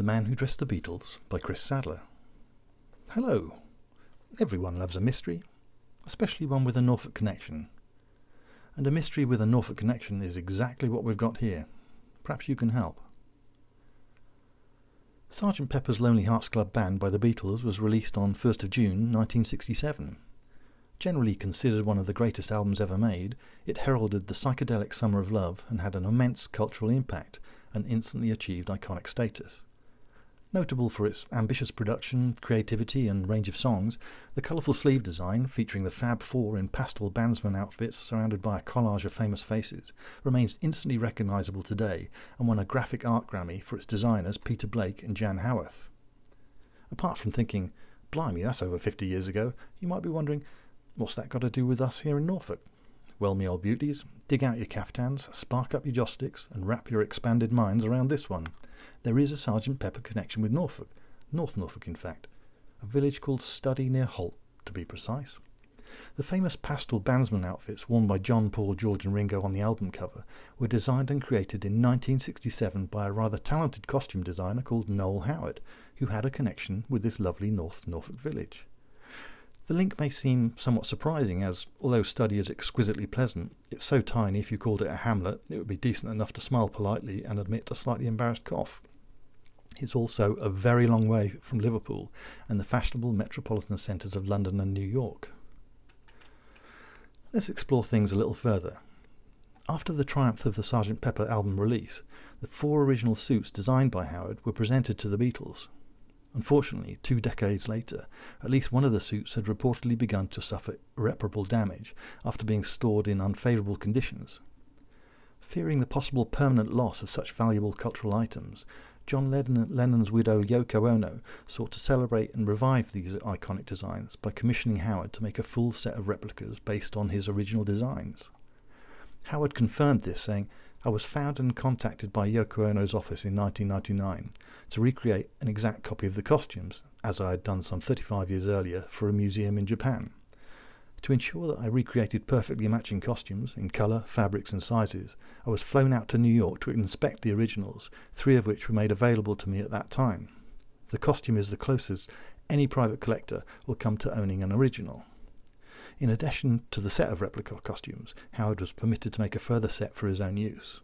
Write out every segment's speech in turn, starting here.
Man Who Dressed the Beatles by Chris Sadler. Hello. Everyone loves a mystery, especially one with a Norfolk connection. And a mystery with a Norfolk connection is exactly what we've got here. Perhaps you can help. Sgt. Pepper's Lonely Hearts Club Band by the Beatles was released on 1st of June 1967. Generally considered one of the greatest albums ever made, it heralded the psychedelic summer of love and had an immense cultural impact and instantly achieved iconic status. Notable for its ambitious production, creativity and range of songs, the colourful sleeve design, featuring the Fab Four in pastel bandsman outfits surrounded by a collage of famous faces, remains instantly recognisable today and won a graphic art Grammy for its designers Peter Blake and Jan Howarth. Apart from thinking, blimey, that's over 50 years ago, you might be wondering, what's that got to do with us here in Norfolk? Well, me old beauties, dig out your caftans, spark up your joss sticks and wrap your expanded minds around this one. There is a Sgt. Pepper connection with Norfolk, North Norfolk in fact, a village called Studdy near Holt to be precise. The famous pastel bandsman outfits worn by John, Paul, George and Ringo on the album cover were designed and created in 1967 by a rather talented costume designer called Noel Howard, who had a connection with this lovely North Norfolk village. The link may seem somewhat surprising as, although Studdy is exquisitely pleasant, it's so tiny if you called it a hamlet it would be decent enough to smile politely and admit a slightly embarrassed cough. It's also a very long way from Liverpool and the fashionable metropolitan centres of London and New York. Let's explore things a little further. After the triumph of the Sgt. Pepper album release, the 4 original suits designed by Howard were presented to the Beatles. Unfortunately, 2 decades later, at least one of the suits had reportedly begun to suffer irreparable damage after being stored in unfavourable conditions. Fearing the possible permanent loss of such valuable cultural items, John Lennon's widow Yoko Ono sought to celebrate and revive these iconic designs by commissioning Howard to make a full set of replicas based on his original designs. Howard confirmed this, saying, "I was found and contacted by Yoko Ono's office in 1999 to recreate an exact copy of the costumes, as I had done some 35 years earlier for a museum in Japan. To ensure that I recreated perfectly matching costumes in colour, fabrics and sizes, I was flown out to New York to inspect the originals, 3 of which were made available to me at that time. The costume is the closest any private collector will come to owning an original." In addition to the set of replica costumes, Howard was permitted to make a further set for his own use.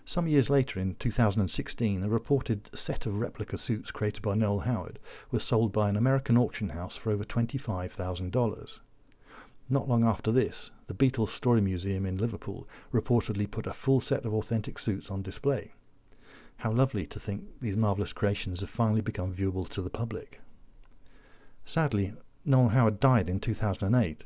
Some years later, in 2016, a reported set of replica suits created by Noel Howard was sold by an American auction house for over $25,000. Not long after this, the Beatles Story Museum in Liverpool reportedly put a full set of authentic suits on display. How lovely to think these marvellous creations have finally become viewable to the public. Sadly, Noel Howard died in 2008.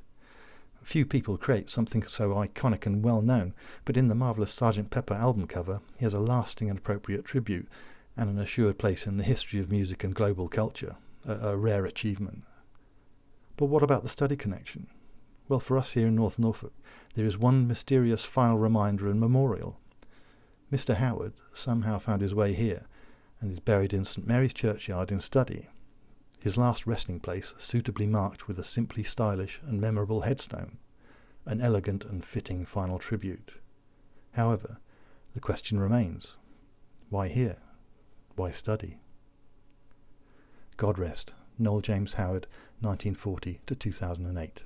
Few people create something so iconic and well known, but in the marvellous Sgt. Pepper album cover he has a lasting and appropriate tribute and an assured place in the history of music and global culture, a rare achievement. But what about the Studdy connection? Well, for us here in North Norfolk, there is one mysterious final reminder and memorial. Mr. Howard somehow found his way here and is buried in St. Mary's Churchyard in Studdy. His last resting place suitably marked with a simply stylish and memorable headstone, an elegant and fitting final tribute. However, the question remains, why here? Why Studdy? God rest Noel James Howard, 1940 to 2008.